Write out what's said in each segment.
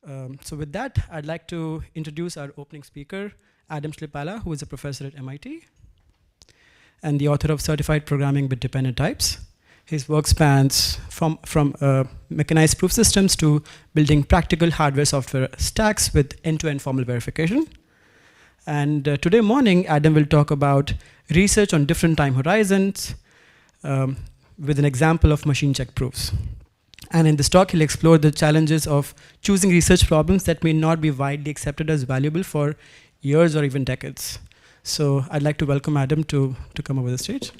So with that, I'd like to introduce our opening speaker, Adam Chlipala, who is a professor at MIT and the author of Certified Programming with Dependent Types. His work spans from mechanized proof systems to building practical hardware-software stacks with end-to-end formal verification. And today morning, Adam will talk about research on different time horizons with an example of machine check proofs. And in this talk, he'll explore the challenges of choosing research problems that may not be widely accepted as valuable for years or even decades. So I'd like to welcome Adam to come over the stage.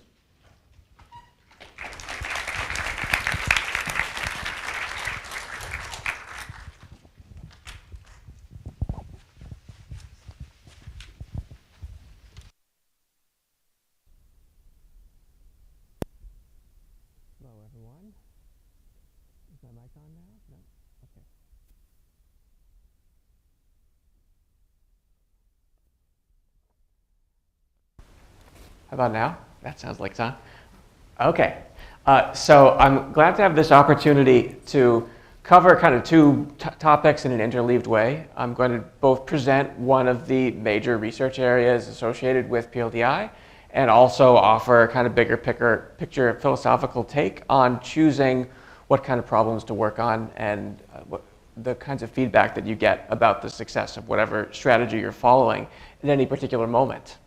Hello, everyone. Is my mic on now? No? Okay. How about now? That sounds like it's on. Okay. So I'm glad to have this opportunity to cover kind of two topics in an interleaved way. I'm going to both present one of the major research areas associated with PLDI and also offer kind of bigger picture philosophical take on choosing what kind of problems to work on and what the kinds of feedback that you get about the success of whatever strategy you're following at any particular moment.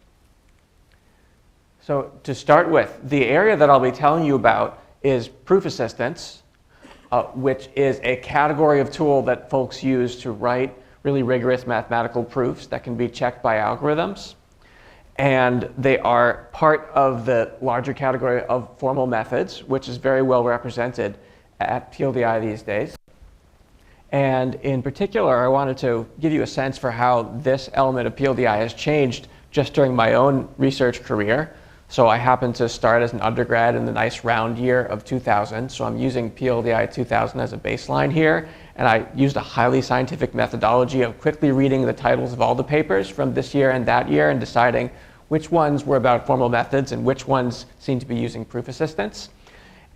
So to start with, the area that I'll be telling you about is proof assistance, which is a category of tool that folks use to write really rigorous mathematical proofs that can be checked by algorithms. And they are part of the larger category of formal methods, which is very well represented at PLDI these days. And in particular, I wanted to give you a sense for how this element of PLDI has changed just during my own research career. So I happened to start as an undergrad in the nice round year of 2000. So I'm using PLDI'25 as a baseline here. And I used a highly scientific methodology of quickly reading the titles of all the papers from this year and that year and deciding which ones were about formal methods and which ones seemed to be using proof assistance.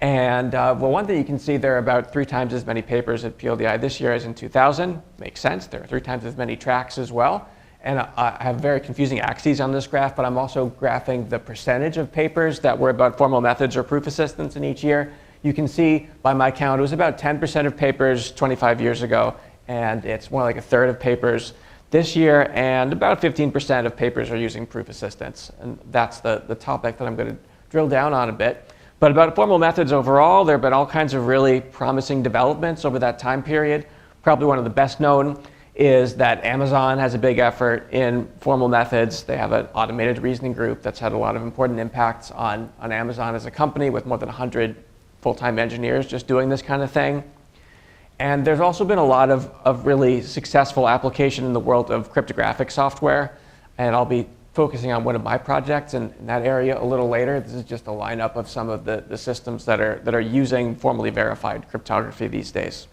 And well, one thing you can see, there are about 3 times as many papers at PLDI this year as in 2000. Makes sense. There are 3 times as many tracks as well. And I have very confusing axes on this graph, but I'm also graphing the percentage of papers that were about formal methods or proof assistance in each year. You can see, by my count, it was about 10% of papers 25 years ago, and it's more like a third of papers this year, and about 15% of papers are using proof assistance. And that's the topic that I'm going to drill down on a bit. But about formal methods overall, there have been all kinds of really promising developments over that time period. Probably one of the best known is that Amazon has a big effort in formal methods. They have an automated reasoning group that's had a lot of important impacts on Amazon as a company, with more than 100 full-time engineers just doing this kind of thing. And there's also been a lot of really successful application in the world of cryptographic software. And I'll be focusing on one of my projects in that area a little later. This is just a lineup of some of the systems that are using formally verified cryptography these days.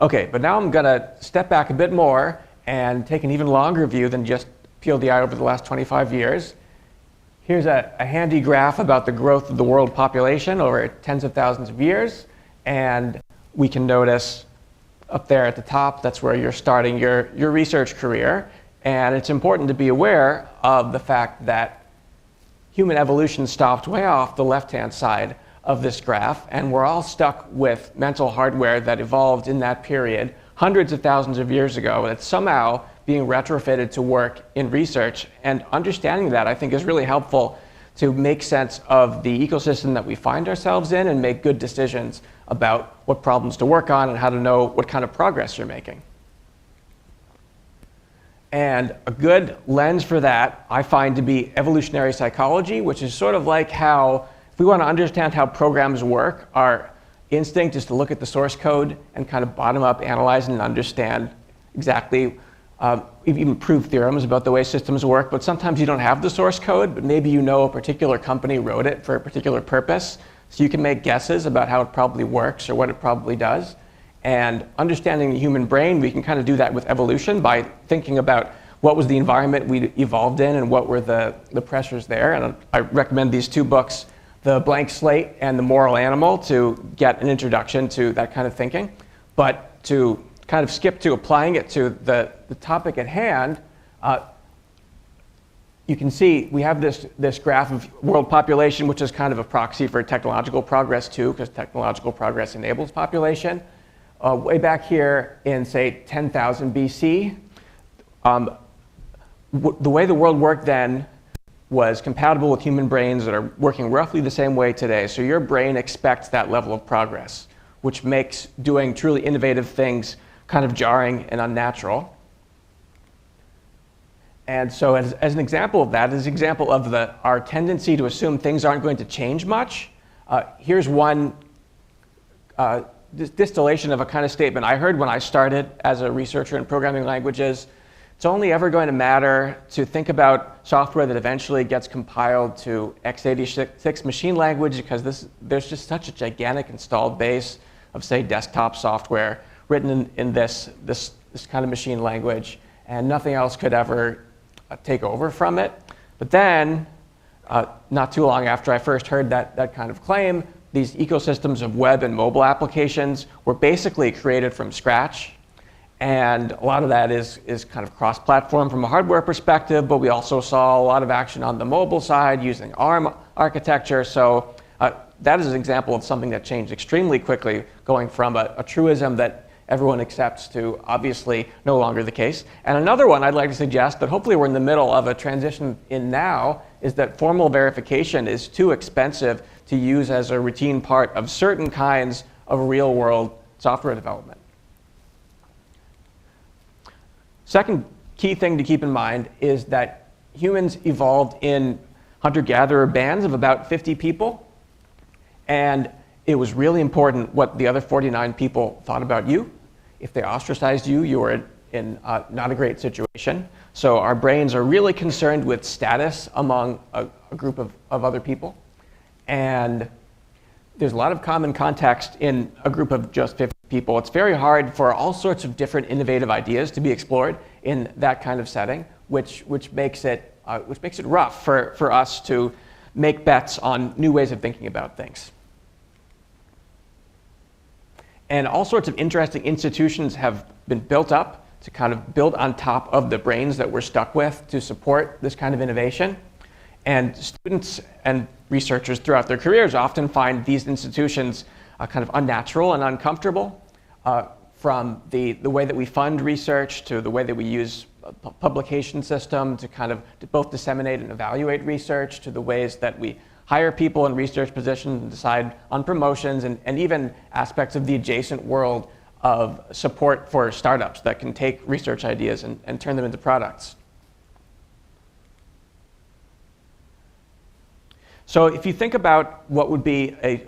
Okay, but now I'm going to step back a bit more and take an even longer view than just PLDI over the last 25 years. Here's a handy graph about the growth of the world population over tens of thousands of years. And we can notice up there at the top, that's where you're starting your research career. And it's important to be aware of the fact that human evolution stopped way off the left-hand side of this graph, and we're all stuck with mental hardware that evolved in that period hundreds of thousands of years ago, and it's somehow being retrofitted to work in research. And understanding that, I think, is really helpful to make sense of the ecosystem that we find ourselves in and make good decisions about what problems to work on and how to know what kind of progress you're making. And a good lens for that I find to be evolutionary psychology, which is sort of like how, if we want to understand how programs work, our instinct is to look at the source code and kind of bottom up analyze and understand exactly, even prove theorems about the way systems work. But sometimes you don't have the source code, but maybe you know a particular company wrote it for a particular purpose. So you can make guesses about how it probably works or what it probably does. And understanding the human brain, we can kind of do that with evolution by thinking about what was the environment we evolved in and what were the pressures there. And I recommend these 2 books, The Blank Slate and The Moral Animal, to get an introduction to that kind of thinking. But to kind of skip to applying it to the topic at hand, you can see we have this graph of world population, which is kind of a proxy for technological progress too, because technological progress enables population. Way back here in, say, 10,000 BC, the way the world worked then was compatible with human brains that are working roughly the same way today. So your brain expects that level of progress, which makes doing truly innovative things kind of jarring and unnatural. And so as an example of that, as an example of our tendency to assume things aren't going to change much, here's one distillation of a kind of statement I heard when I started as a researcher in programming languages. It's only ever going to matter to think about software that eventually gets compiled to x86 machine language, because there's just such a gigantic installed base of, say, desktop software written in this kind of machine language, and nothing else could ever take over from it. But then, not too long after I first heard that kind of claim, these ecosystems of web and mobile applications were basically created from scratch. And a lot of that is kind of cross-platform from a hardware perspective, but we also saw a lot of action on the mobile side using ARM architecture. So that is an example of something that changed extremely quickly, going from a truism that everyone accepts to obviously no longer the case. And another one I'd like to suggest that hopefully we're in the middle of a transition in now is that formal verification is too expensive to use as a routine part of certain kinds of real-world software development. Second key thing to keep in mind is that humans evolved in hunter-gatherer bands of about 50 people, and it was really important what the other 49 people thought about you. If they ostracized you, you were in not a great situation. So our brains are really concerned with status among a group of other people. And there's a lot of common context in a group of just 50 people. It's very hard for all sorts of different innovative ideas to be explored in that kind of setting, which makes it rough for us to make bets on new ways of thinking about things. And all sorts of interesting institutions have been built up to kind of build on top of the brains that we're stuck with to support this kind of innovation. And students and researchers throughout their careers often find these institutions kind of unnatural and uncomfortable, from the way that we fund research to the way that we use a publication system to kind of both disseminate and evaluate research, to the ways that we hire people in research positions and decide on promotions, and even aspects of the adjacent world of support for startups that can take research ideas and turn them into products. So if you think about what would be a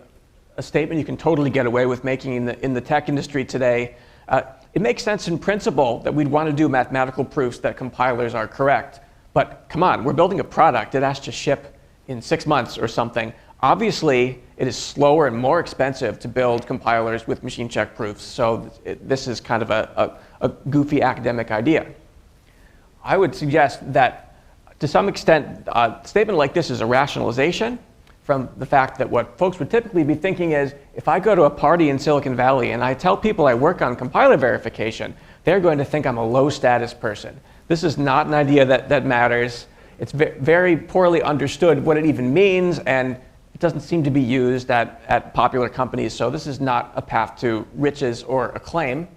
statement you can totally get away with making in the tech industry today, it makes sense in principle that we'd want to do mathematical proofs that compilers are correct. But come on, we're building a product. It has to ship in 6 months or something. Obviously, it is slower and more expensive to build compilers with machine check proofs. So this is kind of a goofy academic idea. I would suggest that to some extent, a statement like this is a rationalization from the fact that what folks would typically be thinking is, if I go to a party in Silicon Valley and I tell people I work on compiler verification, they're going to think I'm a low status person. This is not an idea that matters. It's very poorly understood what it even means, and it doesn't seem to be used at popular companies. So this is not a path to riches or acclaim.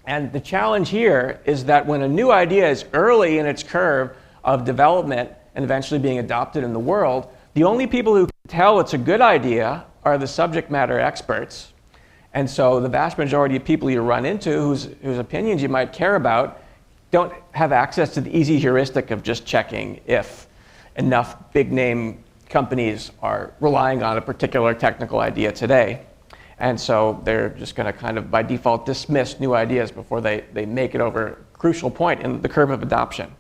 And the challenge here is that when a new idea is early in its curve of development and eventually being adopted in the world, the only people who can tell it's a good idea are the subject matter experts. And so the vast majority of people you run into whose opinions you might care about don't have access to the easy heuristic of just checking if enough big name companies are relying on a particular technical idea today. And so they're just going to kind of by default dismiss new ideas before they make it over a crucial point in the curve of adoption.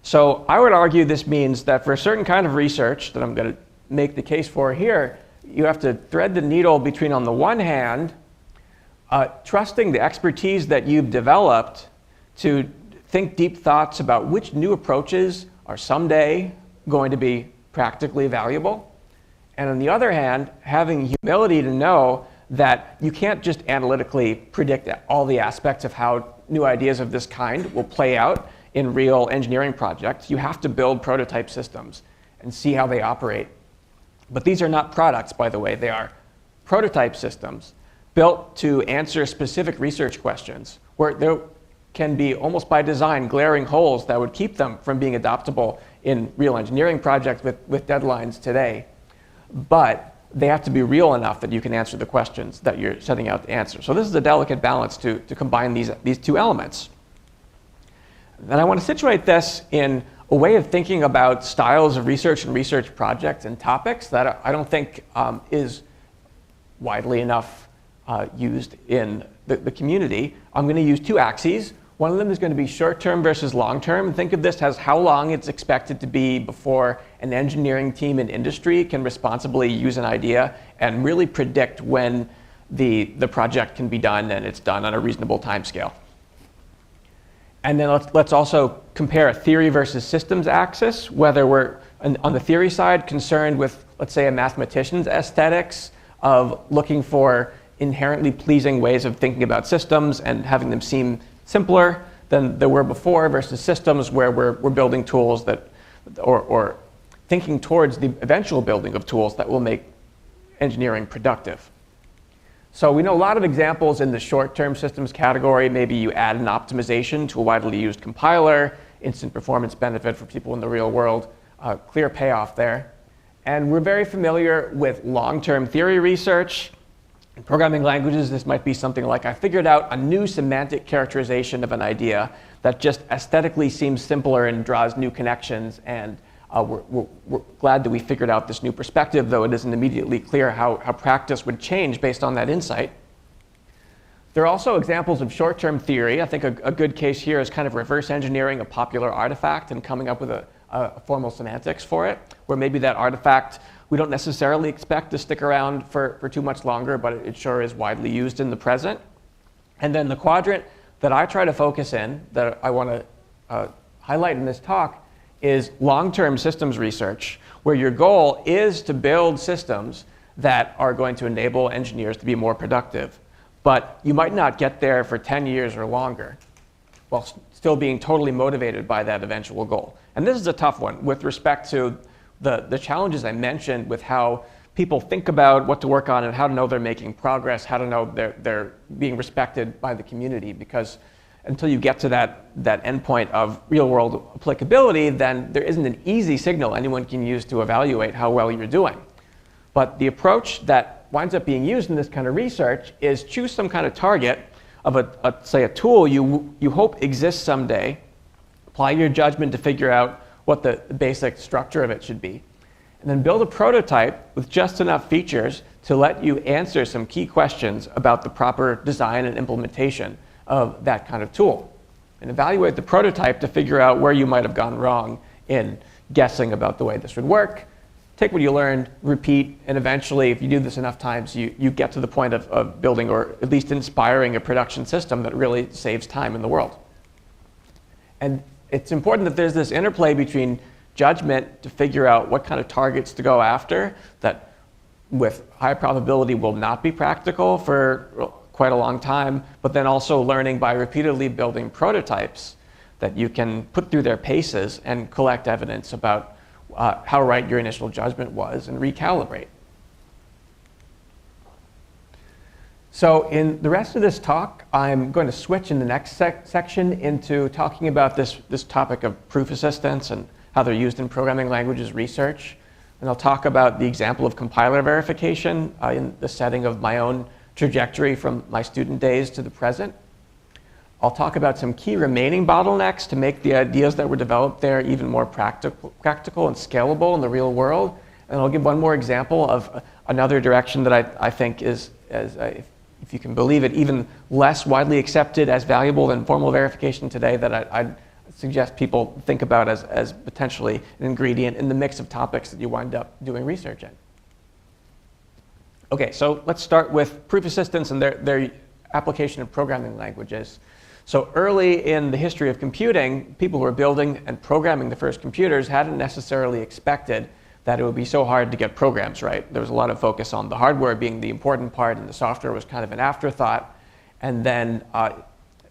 So I would argue this means that for a certain kind of research that I'm going to make the case for here, you have to thread the needle between, on the one hand, trusting the expertise that you've developed to think deep thoughts about which new approaches are someday going to be practically valuable. And on the other hand, having humility to know that you can't just analytically predict all the aspects of how new ideas of this kind will play out in real engineering projects. You have to build prototype systems and see how they operate. But these are not products, by the way. They are prototype systems built to answer specific research questions, where there can be, almost by design, glaring holes that would keep them from being adoptable in real engineering projects with deadlines today. But they have to be real enough that you can answer the questions that you're setting out to answer. So this is a delicate balance to combine these two elements. And I want to situate this in a way of thinking about styles of research and research projects and topics that I don't think is widely enough used in the community. I'm going to use two axes. One of them is going to be short-term versus long-term. Think of this as how long it's expected to be before an engineering team in industry can responsibly use an idea and really predict when the project can be done and it's done on a reasonable timescale. And then let's also compare a theory versus systems axis, whether we're on the theory side concerned with, let's say, a mathematician's aesthetics of looking for inherently pleasing ways of thinking about systems and having them seem simpler than they were before, versus systems where we're building tools that, or thinking towards the eventual building of tools that will make engineering productive. So we know a lot of examples in the short-term systems category. Maybe you add an optimization to a widely used compiler, instant performance benefit for people in the real world, clear payoff there. And we're very familiar with long-term theory research. In programming languages, this might be something like, I figured out a new semantic characterization of an idea that just aesthetically seems simpler and draws new connections, and we're glad that we figured out this new perspective, though it isn't immediately clear how practice would change based on that insight. There are also examples of short-term theory. I think a good case here is kind of reverse engineering a popular artifact and coming up with a formal semantics for it, where maybe that artifact we don't necessarily expect to stick around for too much longer, but it sure is widely used in the present. And then the quadrant that I try to focus in, that I want to highlight in this talk, is long-term systems research, where your goal is to build systems that are going to enable engineers to be more productive. But you might not get there for 10 years or longer, while still being totally motivated by that eventual goal. And this is a tough one with respect to the challenges I mentioned with how people think about what to work on and how to know they're making progress, how to know they're being respected by the community. Because until you get to that endpoint of real-world applicability, then there isn't an easy signal anyone can use to evaluate how well you're doing. But the approach that winds up being used in this kind of research is choose some kind of target of say a tool you hope exists someday, apply your judgment to figure out what the basic structure of it should be, and then build a prototype with just enough features to let you answer some key questions about the proper design and implementation of that kind of tool. And evaluate the prototype to figure out where you might have gone wrong in guessing about the way this would work. Take what you learned, repeat, and eventually, if you do this enough times, you get to the point of building or at least inspiring a production system that really saves time in the world. And it's important that there's this interplay between judgment to figure out what kind of targets to go after that with high probability will not be practical for quite a long time, but then also learning by repeatedly building prototypes that you can put through their paces and collect evidence about how right your initial judgment was and recalibrate. So in the rest of this talk, I'm going to switch in the next section into talking about this topic of proof assistants and how they're used in programming languages research. And I'll talk about the example of compiler verification in the setting of my own trajectory from my student days to the present. I'll talk about some key remaining bottlenecks to make the ideas that were developed there even more practical and scalable in the real world. And I'll give one more example of another direction that I think is, if you can believe it, even less widely accepted as valuable than formal verification today, that I'd suggest people think about as potentially an ingredient in the mix of topics that you wind up doing research in. Okay, so let's start with proof assistants and their application of programming languages. So early in the history of computing, people who were building and programming the first computers hadn't necessarily expected that it would be so hard to get programs right. There was a lot of focus on the hardware being the important part, and the software was kind of an afterthought. And then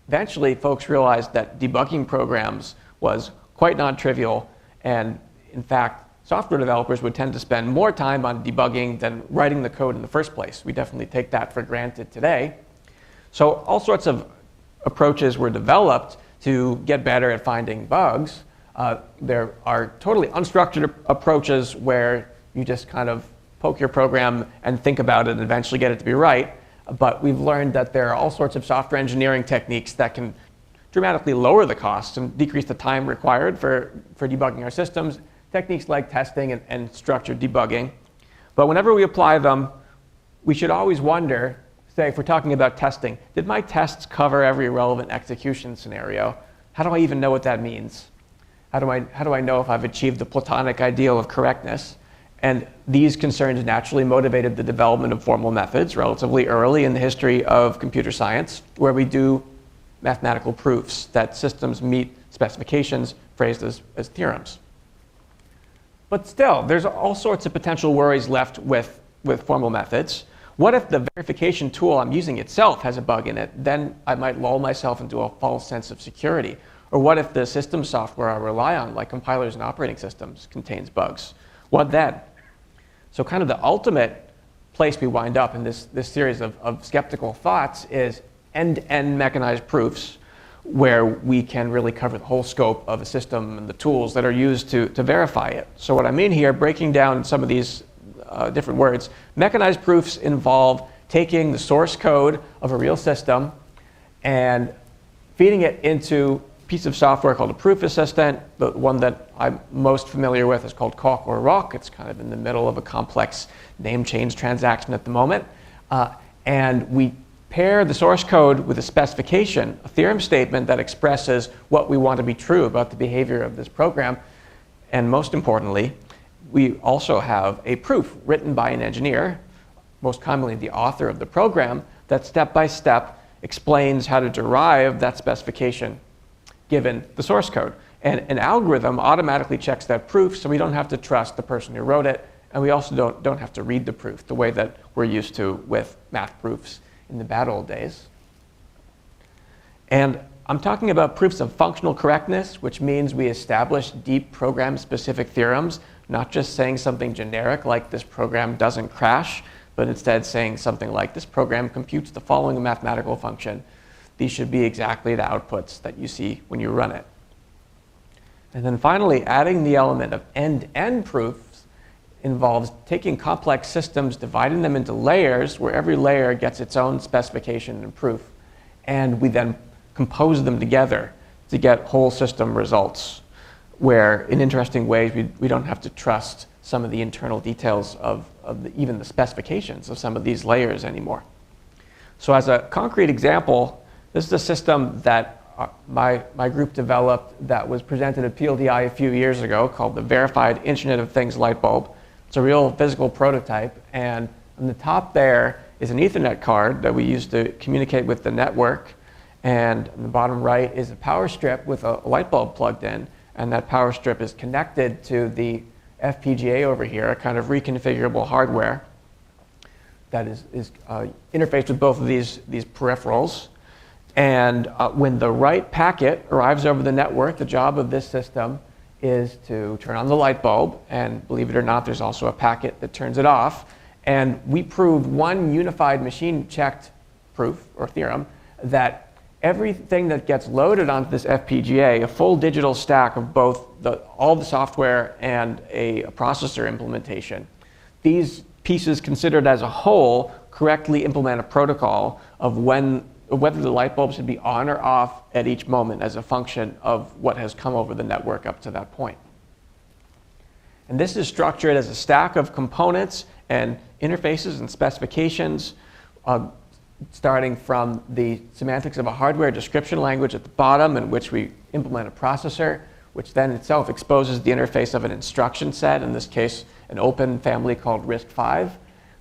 eventually folks realized that debugging programs was quite non-trivial, and in fact, software developers would tend to spend more time on debugging than writing the code in the first place. We definitely take that for granted today. So all sorts of approaches were developed to get better at finding bugs. There are totally unstructured approaches where you just kind of poke your program and think about it and eventually get it to be right. But we've learned that there are all sorts of software engineering techniques that can dramatically lower the costs and decrease the time required for debugging our systems. Techniques like testing and structured debugging. But whenever we apply them, we should always wonder, say if we're talking about testing, did my tests cover every relevant execution scenario? How do I even know what that means? How do I know if I've achieved the Platonic ideal of correctness? And these concerns naturally motivated the development of formal methods relatively early in the history of computer science, where we do mathematical proofs that systems meet specifications phrased as theorems. But still, there's all sorts of potential worries left with formal methods. What if the verification tool I'm using itself has a bug in it? Then I might lull myself into a false sense of security. Or what if the system software I rely on, like compilers and operating systems, contains bugs? What then? So kind of the ultimate place we wind up in this series of skeptical thoughts is end-to-end mechanized proofs, where we can really cover the whole scope of a system and the tools that are used to verify it. So what I mean here, breaking down some of these different words, mechanized proofs involve taking the source code of a real system and feeding it into a piece of software called a proof assistant. The one that I'm most familiar with is called Calc or Roc. It's kind of in the middle of a complex name change transaction at the moment. And we pair the source code with a specification, a theorem statement that expresses what we want to be true about the behavior of this program. And most importantly, we also have a proof written by an engineer, most commonly the author of the program, that step by step explains how to derive that specification given the source code. And an algorithm automatically checks that proof, so we don't have to trust the person who wrote it, and we also don't have to read the proof the way that we're used to with math proofs in the bad old days. And I'm talking about proofs of functional correctness, which means we establish deep program-specific theorems, not just saying something generic like this program doesn't crash, but instead saying something like this program computes the following mathematical function. These should be exactly the outputs that you see when you run it. And then finally, adding the element of end-to-end proofs involves taking complex systems, dividing them into layers, where every layer gets its own specification and proof, and we then compose them together to get whole system results, where in interesting ways we don't have to trust some of the internal details of even the specifications of some of these layers anymore. So as a concrete example, this is a system that my group developed that was presented at PLDI a few years ago, called the Verified Internet of Things light bulb. It's a real physical prototype, and on the top there is an Ethernet card that we use to communicate with the network, and on the bottom right is a power strip with a light bulb plugged in, and that power strip is connected to the FPGA over here, a kind of reconfigurable hardware that is interfaced with both of these peripherals. And when the right packet arrives over the network, the job of this system is to turn on the light bulb, and believe it or not, there's also a packet that turns it off. And we proved one unified machine-checked proof, or theorem, that everything that gets loaded onto this FPGA, a full digital stack of both all the software and a processor implementation, these pieces considered as a whole correctly implement a protocol of whether the light bulb should be on or off at each moment as a function of what has come over the network up to that point. And this is structured as a stack of components and interfaces and specifications, starting from the semantics of a hardware description language at the bottom, in which we implement a processor, which then itself exposes the interface of an instruction set, in this case, an open family called RISC-V.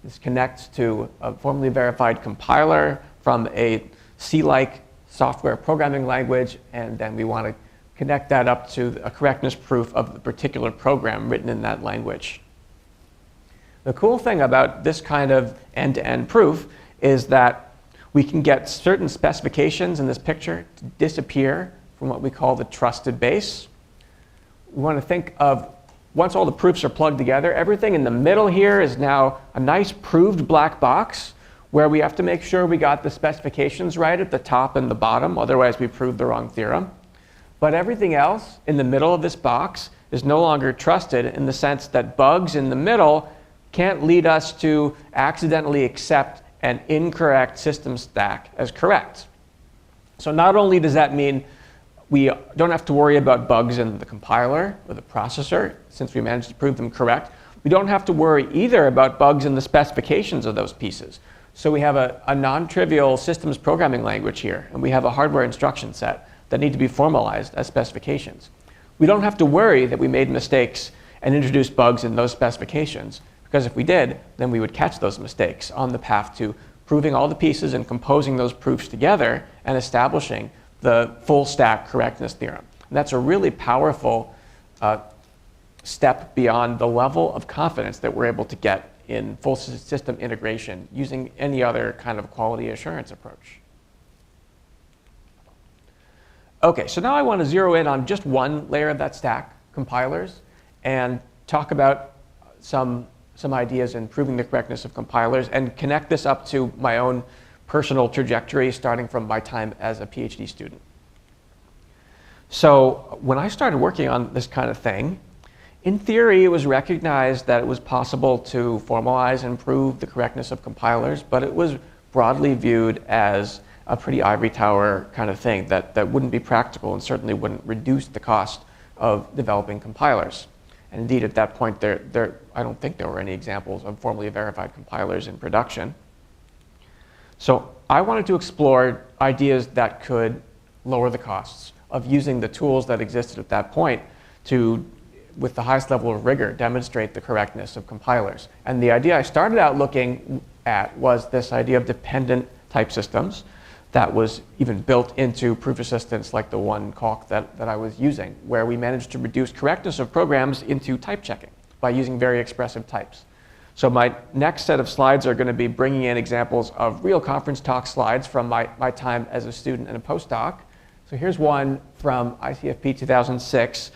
This connects to a formally verified compiler from a C-like software programming language, and then we want to connect that up to a correctness proof of the particular program written in that language. The cool thing about this kind of end-to-end proof is that we can get certain specifications in this picture to disappear from what we call the trusted base. We want to think of, once all the proofs are plugged together, everything in the middle here is now a nice proved black box where we have to make sure we got the specifications right at the top and the bottom, otherwise we proved the wrong theorem. But everything else in the middle of this box is no longer trusted in the sense that bugs in the middle can't lead us to accidentally accept an incorrect system stack as correct. So not only does that mean we don't have to worry about bugs in the compiler or the processor, since we managed to prove them correct, we don't have to worry either about bugs in the specifications of those pieces. So we have a non-trivial systems programming language here, and we have a hardware instruction set that need to be formalized as specifications. We don't have to worry that we made mistakes and introduced bugs in those specifications, because if we did, then we would catch those mistakes on the path to proving all the pieces and composing those proofs together and establishing the full stack correctness theorem. And that's a really powerful step beyond the level of confidence that we're able to get in full system integration using any other kind of quality assurance approach. Okay, so now I want to zero in on just one layer of that stack, compilers, and talk about some ideas in proving the correctness of compilers and connect this up to my own personal trajectory starting from my time as a PhD student. So when I started working on this kind of thing, in theory, it was recognized that it was possible to formalize and prove the correctness of compilers, but it was broadly viewed as a pretty ivory tower kind of thing that wouldn't be practical and certainly wouldn't reduce the cost of developing compilers. And indeed, at that point, I don't think there were any examples of formally verified compilers in production. So I wanted to explore ideas that could lower the costs of using the tools that existed at that point to, with the highest level of rigor, demonstrate the correctness of compilers. And the idea I started out looking at was this idea of dependent type systems that was even built into proof assistants like the one calc that I was using, where we managed to reduce correctness of programs into type checking by using very expressive types. So my next set of slides are going to be bringing in examples of real conference talk slides from my time as a student and a postdoc. So here's one from ICFP 2006,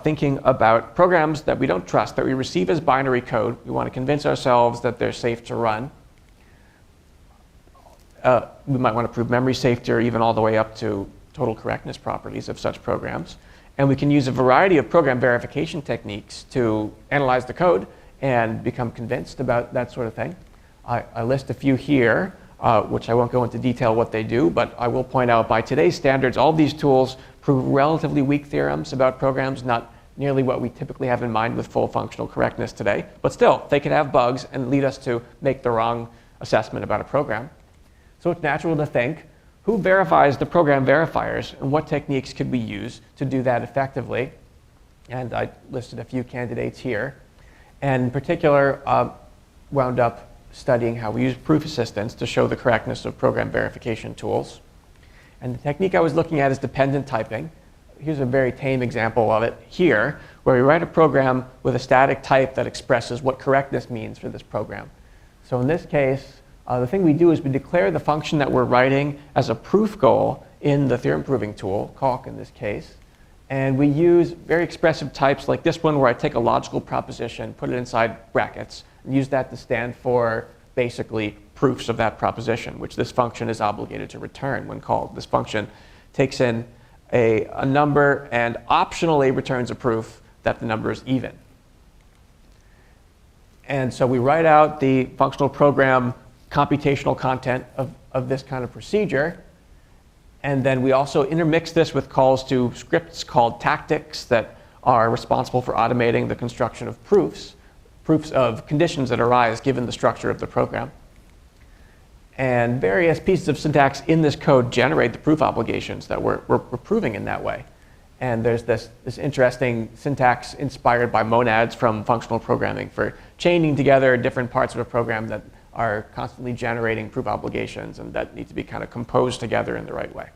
thinking about programs that we don't trust, that we receive as binary code. We want to convince ourselves that they're safe to run. We might want to prove memory safety or even all the way up to total correctness properties of such programs. And we can use a variety of program verification techniques to analyze the code and become convinced about that sort of thing. I list a few here, which I won't go into detail what they do, but I will point out by today's standards, all these tools prove relatively weak theorems about programs, not nearly what we typically have in mind with full functional correctness today. But still, they can have bugs and lead us to make the wrong assessment about a program. So it's natural to think, who verifies the program verifiers and what techniques could we use to do that effectively? And I listed a few candidates here. And in particular, wound up studying how we use proof assistants to show the correctness of program verification tools. And the technique I was looking at is dependent typing. Here's a very tame example of it here, where we write a program with a static type that expresses what correctness means for this program. So in this case, the thing we do is we declare the function that we're writing as a proof goal in the theorem proving tool, calc in this case. And we use very expressive types like this one where I take a logical proposition, put it inside brackets, and use that to stand for basically proofs of that proposition, which this function is obligated to return when called. This function takes in a number and optionally returns a proof that the number is even. And so we write out the functional program computational content of this kind of procedure. And then we also intermix this with calls to scripts called tactics that are responsible for automating the construction of proofs of conditions that arise given the structure of the program. And various pieces of syntax in this code generate the proof obligations that we're proving in that way. And there's this interesting syntax inspired by monads from functional programming for chaining together different parts of a program that are constantly generating proof obligations and that need to be kind of composed together in the right way.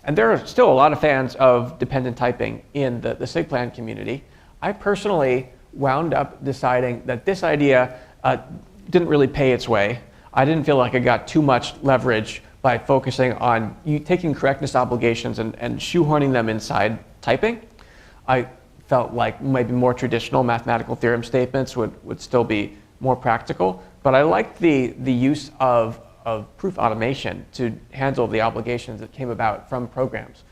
And there are still a lot of fans of dependent typing in the SIGPlan community. I personally wound up deciding that this idea didn't really pay its way. I didn't feel like I got too much leverage by focusing on taking correctness obligations and shoehorning them inside typing. I felt like maybe more traditional mathematical theorem statements would still be more practical, but I liked the use of proof automation to handle the obligations that came about from programs.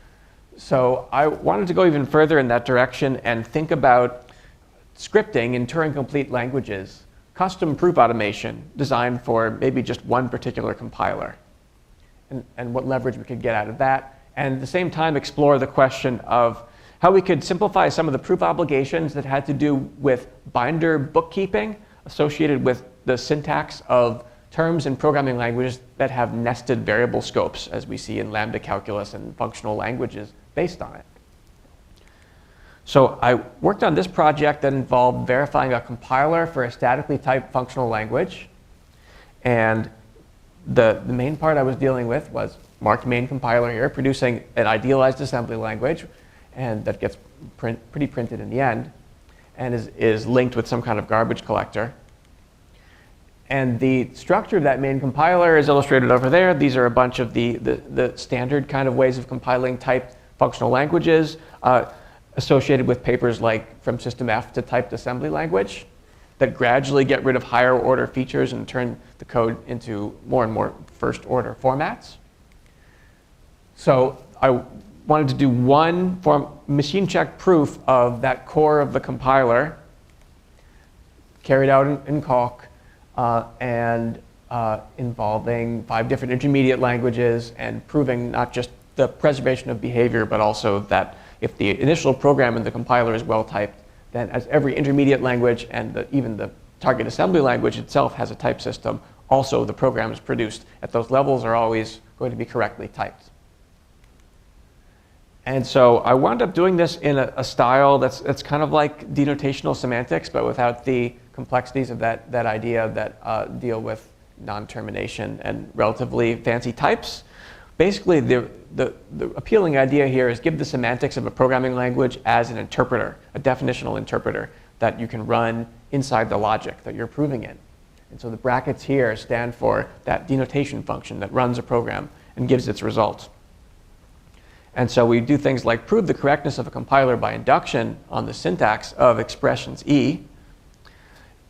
So I wanted to go even further in that direction and think about scripting in Turing-complete languages, custom proof automation designed for maybe just one particular compiler, and what leverage we could get out of that, and at the same time explore the question of how we could simplify some of the proof obligations that had to do with binder bookkeeping associated with the syntax of terms in programming languages that have nested variable scopes, as we see in lambda calculus and functional languages based on it. So I worked on this project that involved verifying a compiler for a statically typed functional language. And the main part I was dealing with was marked main compiler here, producing an idealized assembly language, and that gets pretty printed in the end, and is linked with some kind of garbage collector. And the structure of that main compiler is illustrated over there. These are a bunch of the standard kind of ways of compiling typed functional languages associated with papers like From System F to Typed Assembly Language that gradually get rid of higher order features and turn the code into more and more first order formats. So I wanted to do one machine check proof of that core of the compiler carried out in Calc and involving 5 different intermediate languages and proving not just the preservation of behavior, but also that if the initial program in the compiler is well typed, then as every intermediate language and even the target assembly language itself has a type system, also the programs produced at those levels are always going to be correctly typed. And so I wound up doing this in a style that's kind of like denotational semantics, but without the complexities of that idea that deal with non-termination and relatively fancy types. Basically, the appealing idea here is give the semantics of a programming language as an interpreter, a definitional interpreter that you can run inside the logic that you're proving in. And so the brackets here stand for that denotation function that runs a program and gives its result. And so we do things like prove the correctness of a compiler by induction on the syntax of expressions E.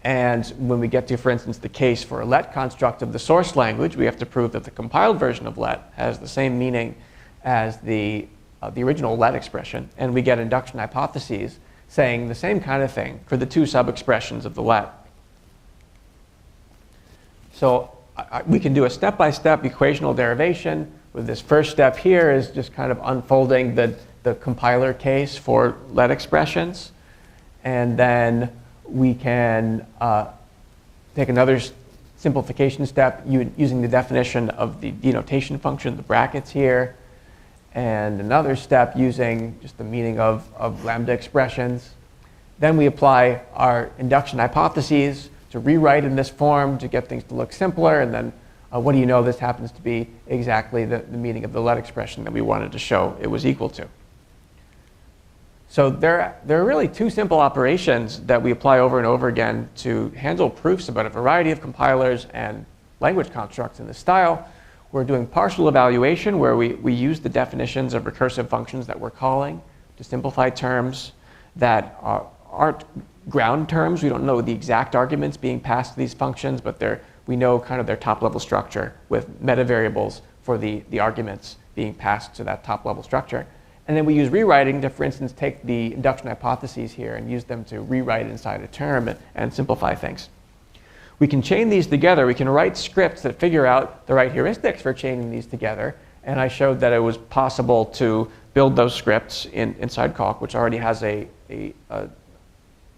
And when we get to, for instance, the case for a let construct of the source language, we have to prove that the compiled version of let has the same meaning as the original let expression. And we get induction hypotheses saying the same kind of thing for the 2 sub-expressions of the let. So we can do a step-by-step equational derivation. With this first step here is just kind of unfolding the compiler case for let expressions. And then we can take another simplification step using the definition of the denotation function, the brackets here, and another step using just the meaning of lambda expressions. Then we apply our induction hypotheses to rewrite in this form to get things to look simpler, and then what do you know, this happens to be exactly the meaning of the let expression that we wanted to show it was equal to. So there are really 2 simple operations that we apply over and over again to handle proofs about a variety of compilers and language constructs in this style. We're doing partial evaluation, where we use the definitions of recursive functions that we're calling to simplify terms that aren't ground terms. We don't know the exact arguments being passed to these functions, but we know kind of their top-level structure with meta variables for the arguments being passed to that top-level structure. And then we use rewriting to, for instance, take the induction hypotheses here and use them to rewrite inside a term and simplify things. We can chain these together. We can write scripts that figure out the right heuristics for chaining these together. And I showed that it was possible to build those scripts inside Calc, which already has a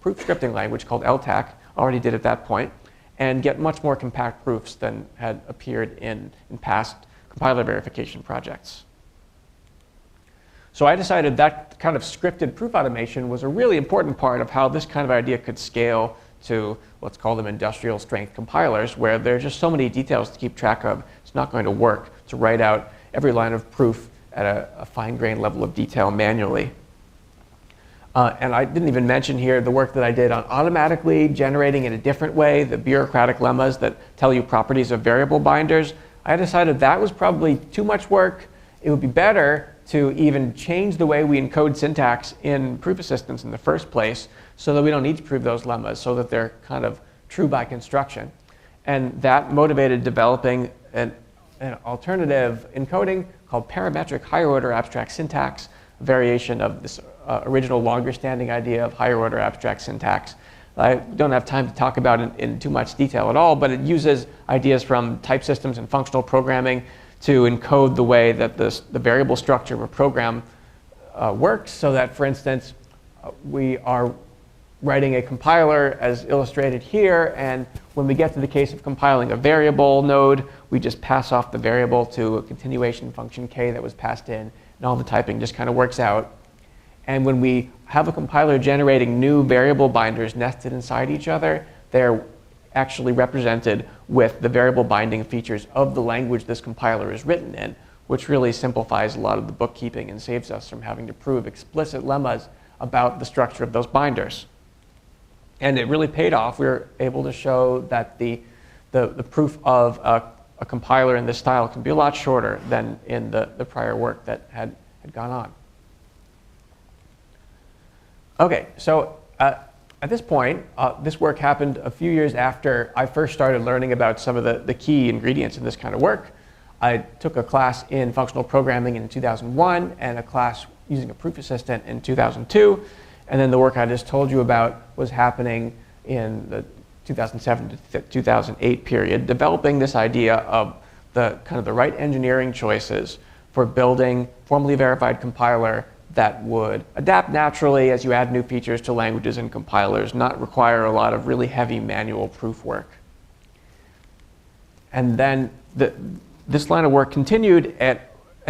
proof scripting language called LTAC, already did at that point, and get much more compact proofs than had appeared in past compiler verification projects. So I decided that kind of scripted proof automation was a really important part of how this kind of idea could scale to, let's call them industrial strength compilers, where there are just so many details to keep track of. It's not going to work to write out every line of proof at a fine-grained level of detail manually. And I didn't even mention here the work that I did on automatically generating in a different way the bureaucratic lemmas that tell you properties of variable binders. I decided that was probably too much work. It would be better to even change the way we encode syntax in proof assistance in the first place so that we don't need to prove those lemmas, so that they're kind of true by construction. And that motivated developing an alternative encoding called parametric higher order abstract syntax, a variation of this original longer standing idea of higher order abstract syntax. I don't have time to talk about it in too much detail at all, but it uses ideas from type systems and functional programming to encode the way that the variable structure of a program works, so that, for instance, we are writing a compiler as illustrated here, and when we get to the case of compiling a variable node, we just pass off the variable to a continuation function k that was passed in, and all the typing just kind of works out. And when we have a compiler generating new variable binders nested inside each other, they're actually represented with the variable binding features of the language this compiler is written in, which really simplifies a lot of the bookkeeping and saves us from having to prove explicit lemmas about the structure of those binders. And it really paid off. We were able to show that the proof of a compiler in this style can be a lot shorter than in the prior work that had gone on. Okay, so at this point, this work happened a few years after I first started learning about some of the key ingredients in this kind of work. I took a class in functional programming in 2001 and a class using a proof assistant in 2002. And then the work I just told you about was happening in the 2007 to 2008 period, developing this idea of the kind of the right engineering choices for building formally verified compiler that would adapt naturally as you add new features to languages and compilers, not require a lot of really heavy manual proof work. And then this line of work continued and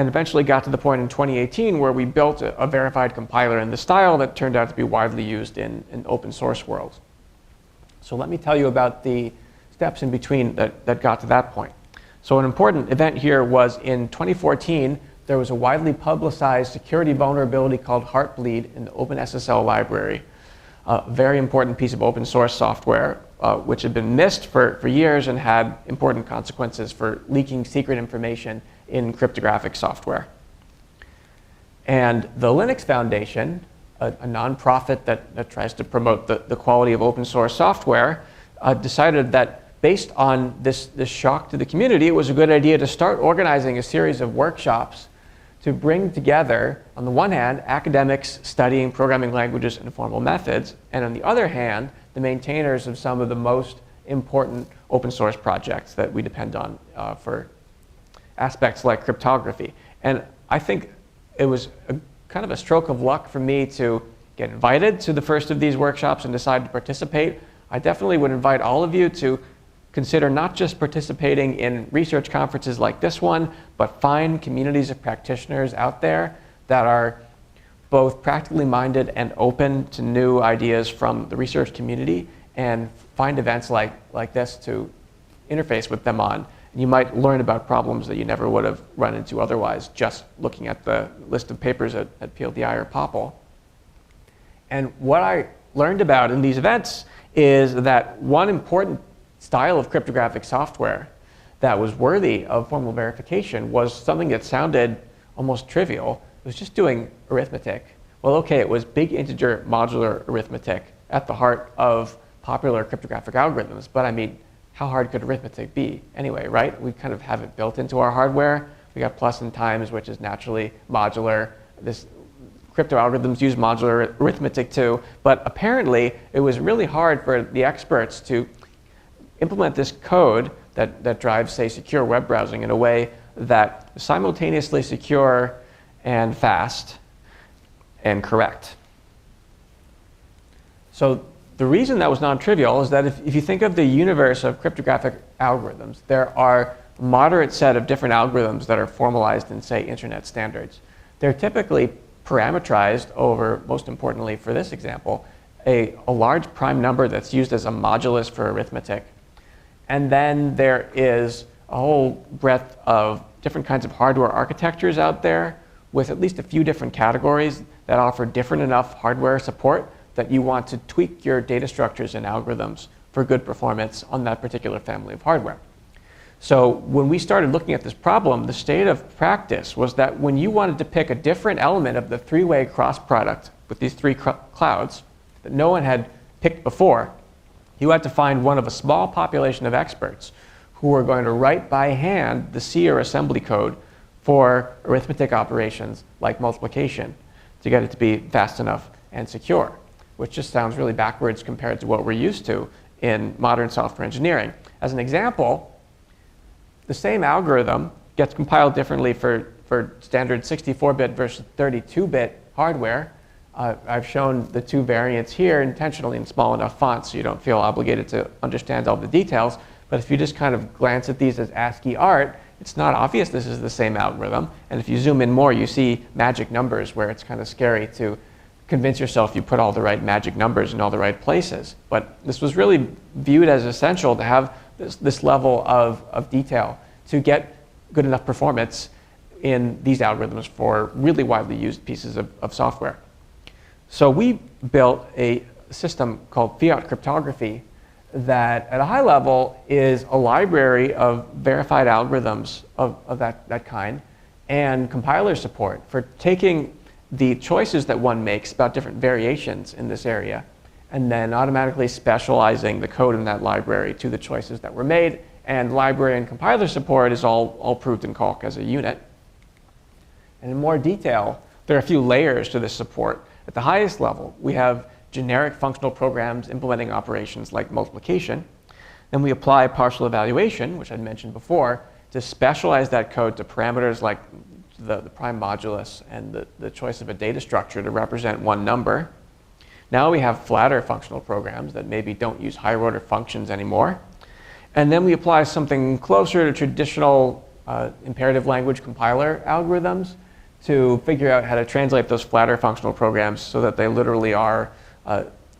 eventually got to the point in 2018 where we built a verified compiler in the style that turned out to be widely used in open source world. So let me tell you about the steps in between that got to that point. So an important event here was in 2014, there was a widely publicized security vulnerability called Heartbleed in the OpenSSL library, a very important piece of open source software which had been missed for years and had important consequences for leaking secret information in cryptographic software. And the Linux Foundation, a nonprofit that tries to promote the quality of open source software, decided that based on this shock to the community, it was a good idea to start organizing a series of workshops to bring together, on the one hand, academics studying programming languages and formal methods, and on the other hand, the maintainers of some of the most important open source projects that we depend on for aspects like cryptography. And I think it was kind of a stroke of luck for me to get invited to the first of these workshops and decide to participate. I definitely would invite all of you to consider not just participating in research conferences like this one, but find communities of practitioners out there that are both practically minded and open to new ideas from the research community, and find events like this to interface with them on. And you might learn about problems that you never would have run into otherwise, just looking at the list of papers at PLDI or POPL. And what I learned about in these events is that one important style of cryptographic software that was worthy of formal verification was something that sounded almost trivial. It was just doing arithmetic. Well, okay, it was big integer modular arithmetic at the heart of popular cryptographic algorithms, but I mean, how hard could arithmetic be anyway, right? We kind of have it built into our hardware. We got plus and times, which is naturally modular. This crypto algorithms use modular arithmetic too, but apparently it was really hard for the experts to implement this code that drives, say, secure web browsing in a way that is simultaneously secure and fast and correct. So the reason that was non-trivial is that if you think of the universe of cryptographic algorithms, there are a moderate set of different algorithms that are formalized in, say, internet standards. They're typically parameterized over, most importantly for this example, a large prime number that's used as a modulus for arithmetic. And then there is a whole breadth of different kinds of hardware architectures out there with at least a few different categories that offer different enough hardware support that you want to tweak your data structures and algorithms for good performance on that particular family of hardware. So when we started looking at this problem, the state of practice was that when you wanted to pick a different element of the three-way cross product with these three clouds that no one had picked before, you had to find one of a small population of experts who were going to write by hand the C or assembly code for arithmetic operations like multiplication to get it to be fast enough and secure, which just sounds really backwards compared to what we're used to in modern software engineering. As an example, the same algorithm gets compiled differently for standard 64-bit versus 32-bit hardware. I've shown the two variants here intentionally in small enough fonts so you don't feel obligated to understand all the details. But if you just kind of glance at these as ASCII art, it's not obvious this is the same algorithm. And if you zoom in more, you see magic numbers where it's kind of scary to convince yourself you put all the right magic numbers in all the right places. But this was really viewed as essential to have this level of detail to get good enough performance in these algorithms for really widely used pieces of software. So we built a system called Fiat Cryptography that at a high level is a library of verified algorithms of that kind and compiler support for taking the choices that one makes about different variations in this area and then automatically specializing the code in that library to the choices that were made. And library and compiler support is all proved in Calc as a unit. And in more detail, there are a few layers to this support. At the highest level, we have generic functional programs implementing operations like multiplication. Then we apply partial evaluation, which I'd mentioned before, to specialize that code to parameters like the prime modulus and the choice of a data structure to represent one number. Now we have flatter functional programs that maybe don't use higher order functions anymore. And then we apply something closer to traditional imperative language compiler algorithms to figure out how to translate those flatter functional programs so that they literally are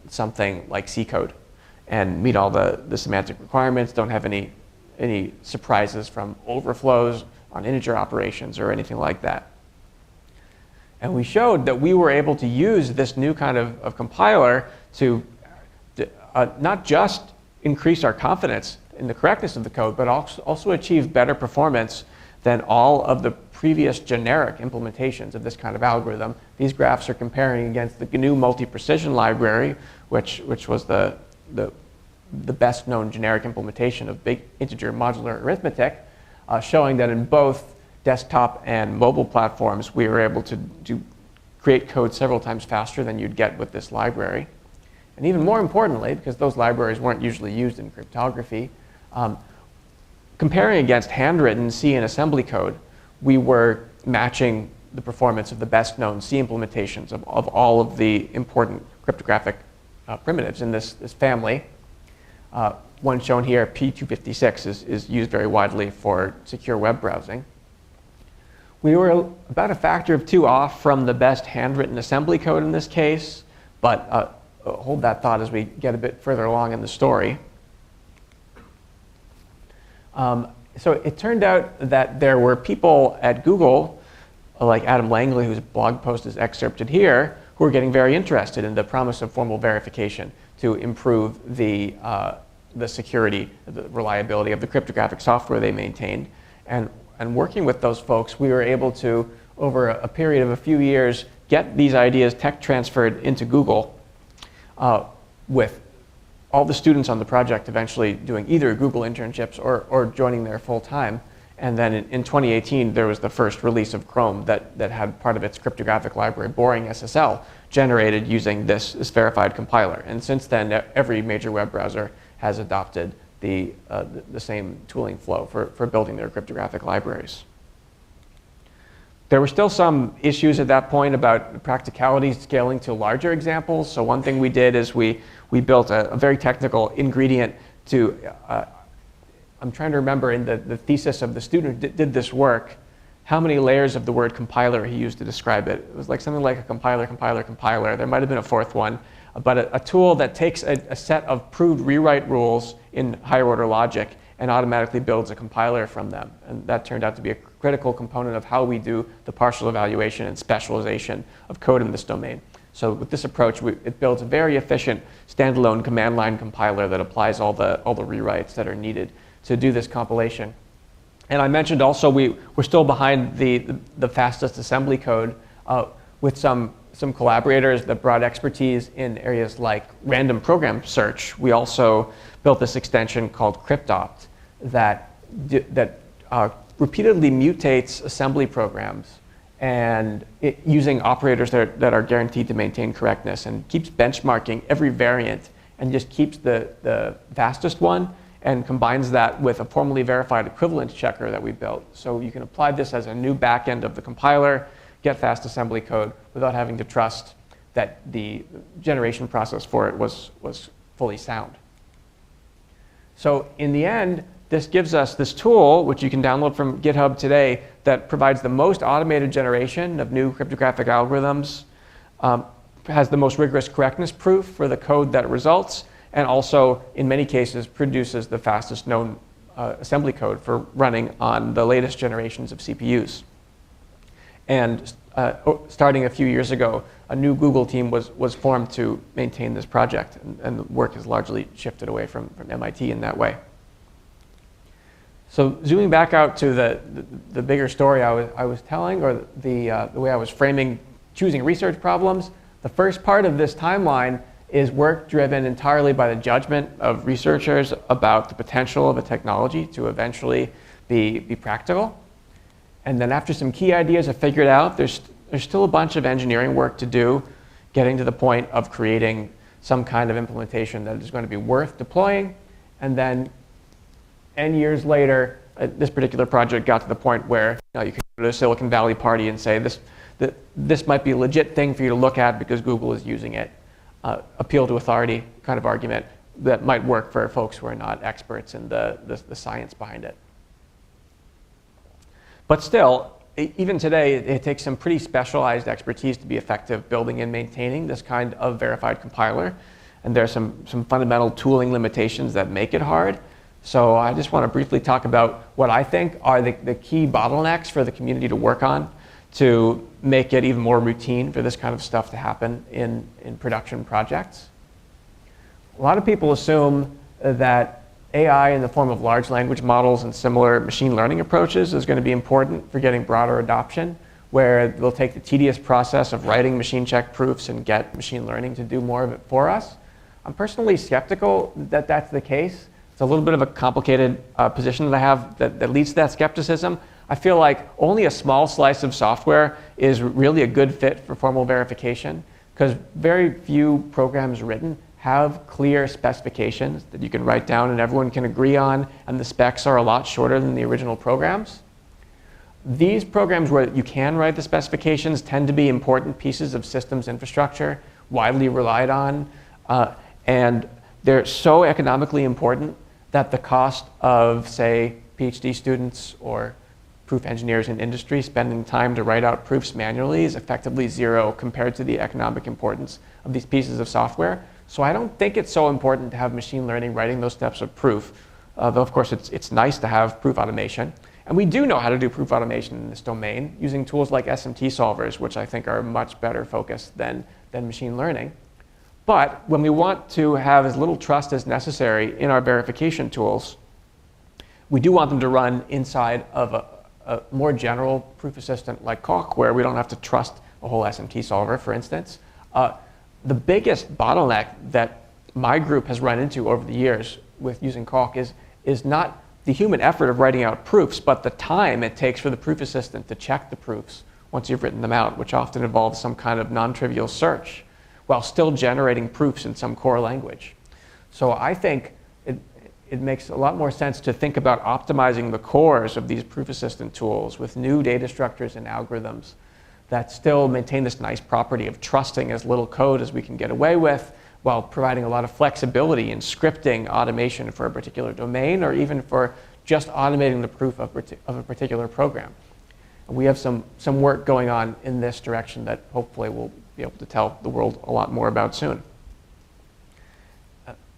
something like C code and meet all the semantic requirements, don't have any surprises from overflows on integer operations or anything like that. And we showed that we were able to use this new kind of compiler to not just increase our confidence in the correctness of the code, but also achieve better performance than all of the previous generic implementations of this kind of algorithm. These graphs are comparing against the GNU multi-precision library, which was the best known generic implementation of big integer modular arithmetic, showing that in both desktop and mobile platforms, we were able to create code several times faster than you'd get with this library. And even more importantly, because those libraries weren't usually used in cryptography, comparing against handwritten C and assembly code, we were matching the performance of the best known C implementations of all of the important cryptographic primitives in this family. One shown here, P256, is used very widely for secure web browsing. We were about a factor of 2 off from the best handwritten assembly code in this case, but hold that thought as we get a bit further along in the story. So it turned out that there were people at Google, like Adam Langley, whose blog post is excerpted here, who were getting very interested in the promise of formal verification to improve the security, the reliability of the cryptographic software they maintained. And working with those folks, we were able to, over a period of a few years, get these ideas tech transferred into Google with all the students on the project eventually doing either Google internships or joining there full time. And then in 2018, there was the first release of Chrome that had part of its cryptographic library, Boring SSL, generated using this verified compiler. And since then, every major web browser has adopted the same tooling flow for building their cryptographic libraries. There were still some issues at that point about practicality scaling to larger examples. So one thing we did is we built a very technical ingredient to, I'm trying to remember in the thesis of the student who did this work, how many layers of the word compiler he used to describe it. It was like something like a compiler. There might have been a fourth one, but a tool that takes a set of proved rewrite rules in higher order logic and automatically builds a compiler from them. And that turned out to be a critical component of how we do the partial evaluation and specialization of code in this domain. So with this approach, it builds a very efficient standalone command line compiler that applies all the rewrites that are needed to do this compilation. And I mentioned also we're still behind the fastest assembly code with some collaborators that brought expertise in areas like random program search. We also built this extension called Cryptopt that repeatedly mutates assembly programs and using operators that are guaranteed to maintain correctness, and keeps benchmarking every variant and just keeps the fastest one and combines that with a formally verified equivalence checker that we built. So you can apply this as a new backend of the compiler, get fast assembly code without having to trust that the generation process for it was fully sound. So in the end, this gives us this tool, which you can download from GitHub today, that provides the most automated generation of new cryptographic algorithms, has the most rigorous correctness proof for the code that results, and also, in many cases, produces the fastest known assembly code for running on the latest generations of CPUs. And starting a few years ago, a new Google team was formed to maintain this project, and the work has largely shifted away from MIT in that way. So zooming back out to the bigger story I was telling, or the way I was framing choosing research problems, the first part of this timeline is work driven entirely by the judgment of researchers about the potential of a technology to eventually be practical. And then after some key ideas are figured out, there's still a bunch of engineering work to do, getting to the point of creating some kind of implementation that is going to be worth deploying. And then N years later, this particular project got to the point where you could go to a Silicon Valley party and say, this might be a legit thing for you to look at because Google is using it. Appeal to authority kind of argument that might work for folks who are not experts in the science behind it. But still, even today, it takes some pretty specialized expertise to be effective building and maintaining this kind of verified compiler. And there are some fundamental tooling limitations that make it hard. So I just want to briefly talk about what I think are the key bottlenecks for the community to work on to make it even more routine for this kind of stuff to happen in production projects. A lot of people assume that AI in the form of large language models and similar machine learning approaches is going to be important for getting broader adoption, where they'll take the tedious process of writing machine check proofs and get machine learning to do more of it for us. I'm personally skeptical that that's the case. It's a little bit of a complicated position that I have that leads to that skepticism. I feel like only a small slice of software is really a good fit for formal verification, because very few programs written have clear specifications that you can write down and everyone can agree on, and the specs are a lot shorter than the original programs. These programs where you can write the specifications tend to be important pieces of systems infrastructure, widely relied on, and they're so economically important that the cost of, say, PhD students or proof engineers in industry spending time to write out proofs manually is effectively zero compared to the economic importance of these pieces of software. So I don't think it's so important to have machine learning writing those steps of proof, though of course it's nice to have proof automation. And we do know how to do proof automation in this domain using tools like SMT solvers, which I think are much better focused than machine learning. But when we want to have as little trust as necessary in our verification tools, we do want them to run inside of a more general proof assistant like Calc, where we don't have to trust a whole SMT solver, for instance. The biggest bottleneck that my group has run into over the years with using Calc is not the human effort of writing out proofs, but the time it takes for the proof assistant to check the proofs once you've written them out, which often involves some kind of non-trivial search while still generating proofs in some core language. So I think it makes a lot more sense to think about optimizing the cores of these proof assistant tools with new data structures and algorithms that still maintain this nice property of trusting as little code as we can get away with, while providing a lot of flexibility in scripting automation for a particular domain, or even for just automating the proof of a particular program. And we have some work going on in this direction that hopefully we'll be able to tell the world a lot more about soon.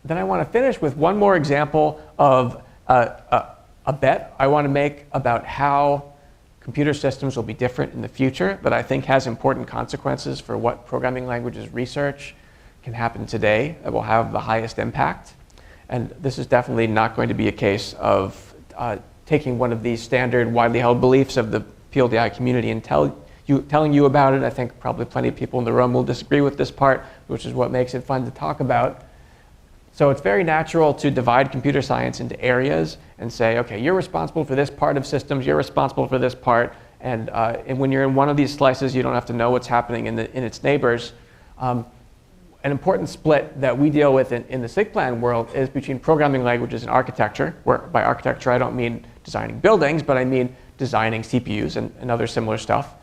Then I want to finish with one more example of a bet I want to make about how computer systems will be different in the future, that I think has important consequences for what programming languages research can happen today that will have the highest impact. And this is definitely not going to be a case of taking one of these standard, widely held beliefs of the PLDI community and telling you about it. I think probably plenty of people in the room will disagree with this part, which is what makes it fun to talk about. So it's very natural to divide computer science into areas and say, okay, you're responsible for this part of systems, you're responsible for this part, and when you're in one of these slices, you don't have to know what's happening in its neighbors. An important split that we deal with in the SIGPlan world is between programming languages and architecture, where by architecture I don't mean designing buildings, but I mean designing CPUs and other similar stuff.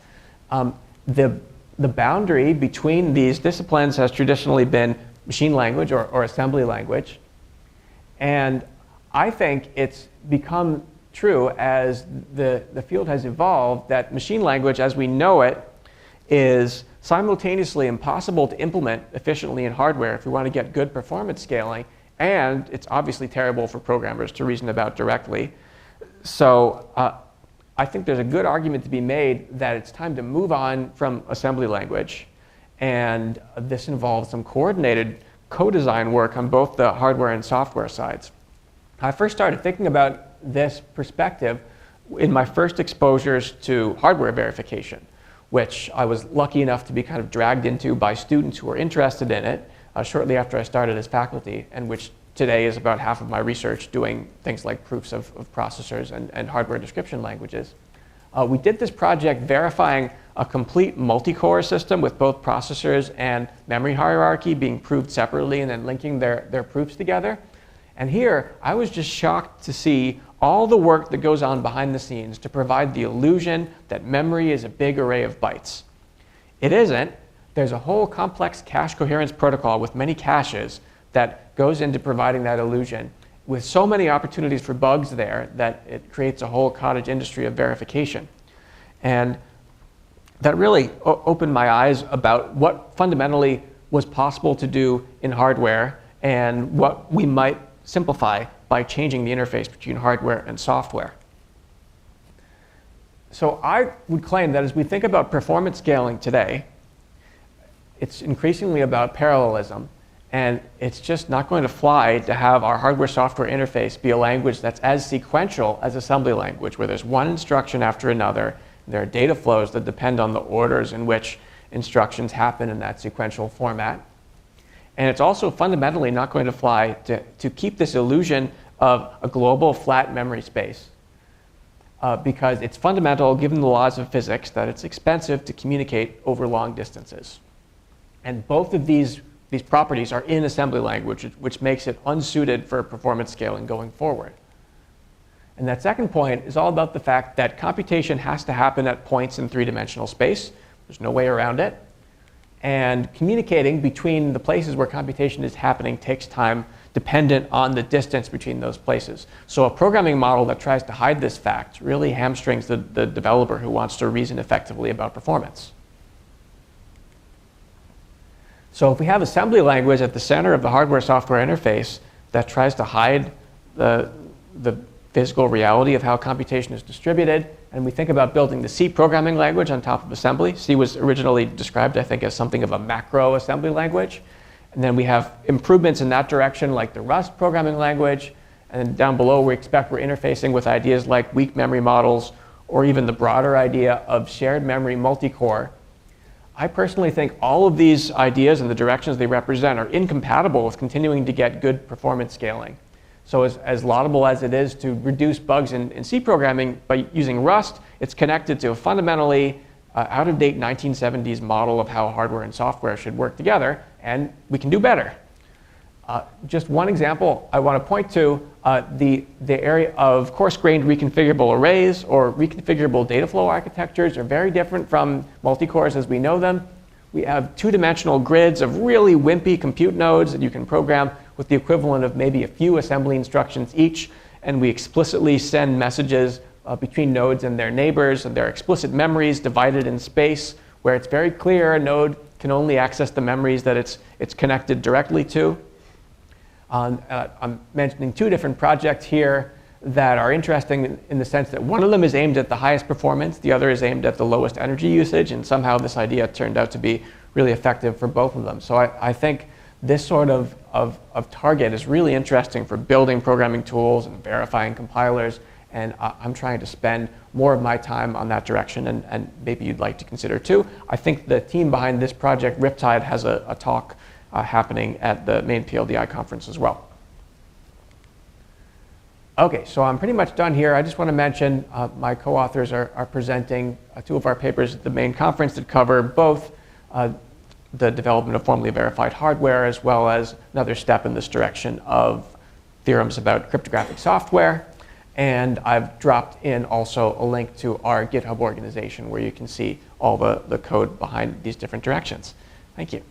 The boundary between these disciplines has traditionally been machine language or assembly language. And I think it's become true as the field has evolved that machine language as we know it is simultaneously impossible to implement efficiently in hardware if we want to get good performance scaling, and it's obviously terrible for programmers to reason about directly. So I think there's a good argument to be made that it's time to move on from assembly language, and this involves some coordinated co-design work on both the hardware and software sides. I first started thinking about this perspective in my first exposures to hardware verification, which I was lucky enough to be kind of dragged into by students who were interested in it shortly after I started as faculty, and which today is about half of my research doing things like proofs of processors and hardware description languages. We did this project verifying a complete multi-core system with both processors and memory hierarchy being proved separately and then linking their proofs together. And here, I was just shocked to see all the work that goes on behind the scenes to provide the illusion that memory is a big array of bytes. It isn't. There's a whole complex cache coherence protocol with many caches that goes into providing that illusion, with so many opportunities for bugs there that it creates a whole cottage industry of verification. And that really opened my eyes about what fundamentally was possible to do in hardware and what we might simplify by changing the interface between hardware and software. So I would claim that as we think about performance scaling today, it's increasingly about parallelism, and it's just not going to fly to have our hardware-software interface be a language that's as sequential as assembly language, where there's one instruction after another, and there are data flows that depend on the orders in which instructions happen in that sequential format. And it's also fundamentally not going to fly to keep this illusion of a global flat memory space, because it's fundamental, given the laws of physics, that it's expensive to communicate over long distances. And both of these properties are in assembly language, which makes it unsuited for performance scaling going forward. And that second point is all about the fact that computation has to happen at points in three-dimensional space. There's no way around it. And communicating between the places where computation is happening takes time dependent on the distance between those places. So a programming model that tries to hide this fact really hamstrings the developer who wants to reason effectively about performance. So if we have assembly language at the center of the hardware-software interface that tries to hide the physical reality of how computation is distributed, and we think about building the C programming language on top of assembly. C was originally described, I think, as something of a macro assembly language. And then we have improvements in that direction, like the Rust programming language. And down below, we expect we're interfacing with ideas like weak memory models, or even the broader idea of shared memory multi-core. I personally think all of these ideas and the directions they represent are incompatible with continuing to get good performance scaling. So as laudable as it is to reduce bugs in C programming by using Rust, it's connected to a fundamentally out-of-date 1970s model of how hardware and software should work together, and we can do better. Just one example I want to point to, the area of coarse-grained reconfigurable arrays or reconfigurable data flow architectures are very different from multi-cores as we know them. We have two-dimensional grids of really wimpy compute nodes that you can program with the equivalent of maybe a few assembly instructions each, and we explicitly send messages between nodes and their neighbors, and there are explicit memories divided in space where it's very clear a node can only access the memories that it's connected directly to. I'm mentioning two different projects here. that are interesting in the sense that one of them is aimed at the highest performance, the other is aimed at the lowest energy usage, and somehow this idea turned out to be really effective for both of them. So I think this sort of target is really interesting for building programming tools and verifying compilers, and I'm trying to spend more of my time on that direction, and maybe you'd like to consider too. I think the team behind this project, Riptide, has a talk happening at the main PLDI conference as well. Okay, so I'm pretty much done here. I just want to mention my co-authors are presenting two of our papers at the main conference that cover both the development of formally verified hardware as well as another step in this direction of theorems about cryptographic software. And I've dropped in also a link to our GitHub organization where you can see all the code behind these different directions. Thank you.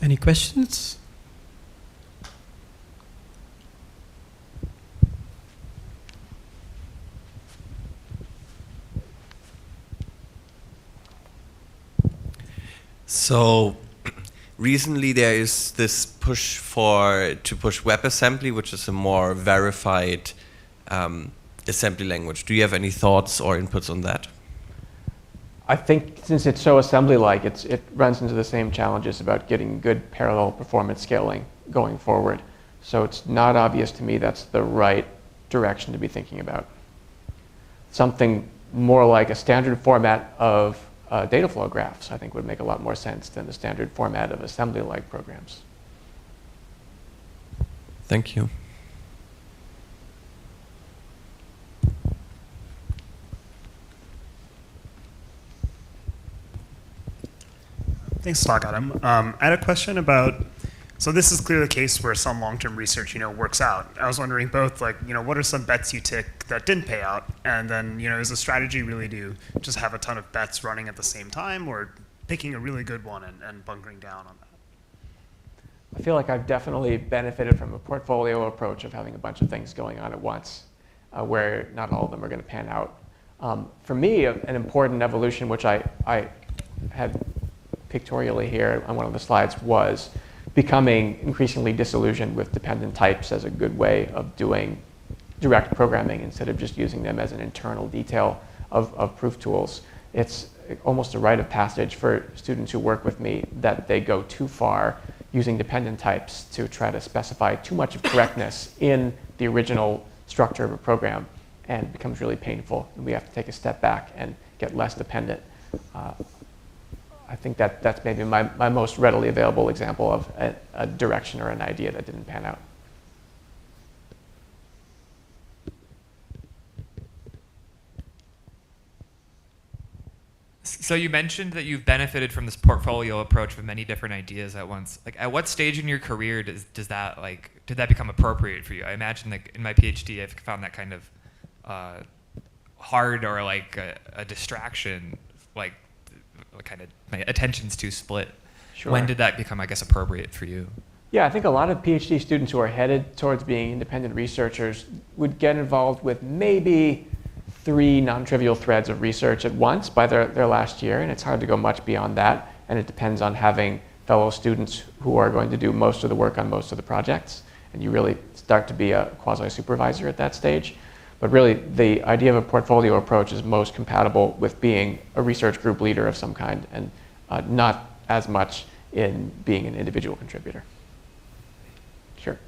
Any questions? So recently there is this push to push WebAssembly, which is a more verified assembly language. Do you have any thoughts or inputs on that? I think since it's so assembly-like, it runs into the same challenges about getting good parallel performance scaling going forward. So it's not obvious to me that's the right direction to be thinking about. Something more like a standard format of data flow graphs, I think, would make a lot more sense than the standard format of assembly-like programs. Thank you. Thanks, talk, Adam. I had a question about, so this is clearly the case where some long-term research, works out. I was wondering both, what are some bets you took that didn't pay out? And then, is the strategy really to just have a ton of bets running at the same time, or picking a really good one and bunkering down on that? I feel like I've definitely benefited from a portfolio approach of having a bunch of things going on at once, where not all of them are going to pan out. For me, an important evolution, which I had pictorially here on one of the slides, was becoming increasingly disillusioned with dependent types as a good way of doing direct programming instead of just using them as an internal detail of proof tools. It's almost a rite of passage for students who work with me that they go too far using dependent types to try to specify too much of correctness in the original structure of a program, and it becomes really painful, and we have to take a step back and get less dependent. I think that's maybe my most readily available example of a direction or an idea that didn't pan out. So you mentioned that you've benefited from this portfolio approach with many different ideas at once. At what stage in your career did that become appropriate for you? I imagine in my PhD I've found that kind of hard or a distraction, kind of my attention's too split. Sure. When did that become, appropriate for you? Yeah, I think a lot of PhD students who are headed towards being independent researchers would get involved with maybe 3 non-trivial threads of research at once by their last year, and it's hard to go much beyond that, and it depends on having fellow students who are going to do most of the work on most of the projects, and you really start to be a quasi-supervisor at that stage. But really, the idea of a portfolio approach is most compatible with being a research group leader of some kind, and not as much in being an individual contributor. Sure.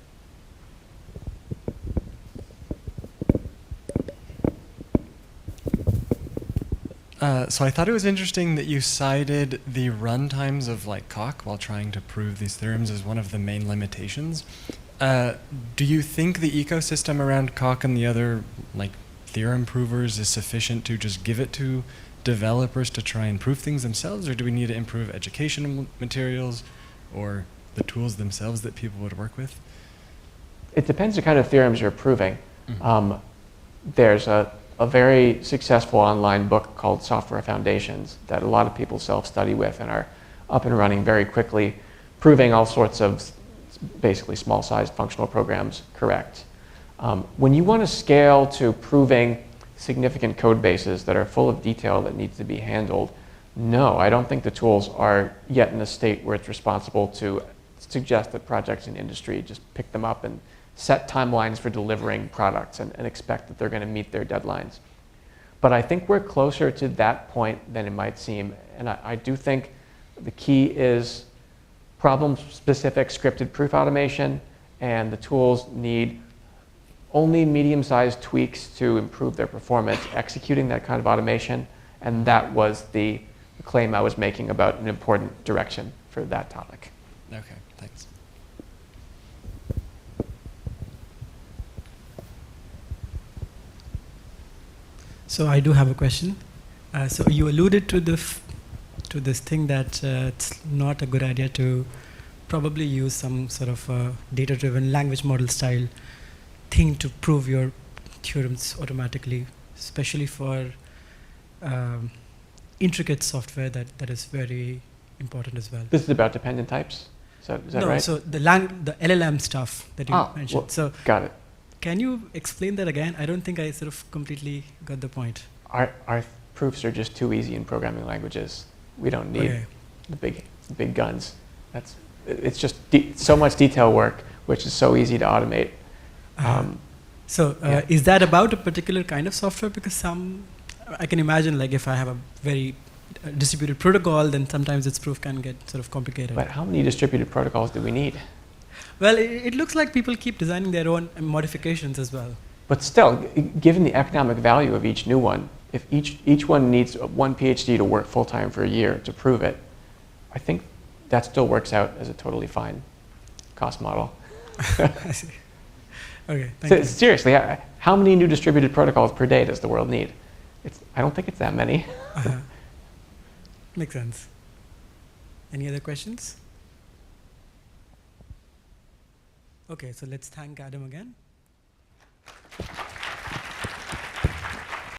So I thought it was interesting that you cited the runtimes of Coq while trying to prove these theorems as one of the main limitations. Do you think the ecosystem around Coq and the other theorem provers is sufficient to just give it to developers to try and prove things themselves, or do we need to improve educational materials or the tools themselves that people would work with? It depends the kind of theorems you're proving. Mm-hmm. There's a very successful online book called Software Foundations that a lot of people self-study with and are up and running very quickly, proving all sorts of basically small-sized functional programs correct. When you want to scale to proving significant code bases that are full of detail that needs to be handled, no, I don't think the tools are yet in a state where it's responsible to suggest that projects in industry just pick them up and set timelines for delivering products and expect that they're going to meet their deadlines. But I think we're closer to that point than it might seem. And I do think the key is problem-specific scripted proof automation, and the tools need only medium-sized tweaks to improve their performance, executing that kind of automation. And that was the claim I was making about an important direction for that topic. Okay, thanks. So I do have a question. So you alluded to to this thing that it's not a good idea to probably use some sort of data-driven language model style thing to prove your theorems automatically, especially for intricate software that is very important as well. This is about dependent types? Is that right? So the LLM stuff that you mentioned. Well, so got it. can you explain that again? I don't think I sort of completely got the point. Our proofs are just too easy in programming languages. We don't need the big guns. It's just so much detail work, which is so easy to automate. Is that about a particular kind of software? Because I can imagine, like, if I have a very distributed protocol, then sometimes its proof can get sort of complicated. But how many distributed protocols do we need? Well, it looks like people keep designing their own modifications as well. But still, given the economic value of each new one, if each one needs one PhD to work full-time for a year to prove it, I think that still works out as a totally fine cost model. I see. Okay, thank you. Seriously, how many new distributed protocols per day does the world need? I don't think it's that many. Makes sense. Any other questions? Okay, so let's thank Adam again.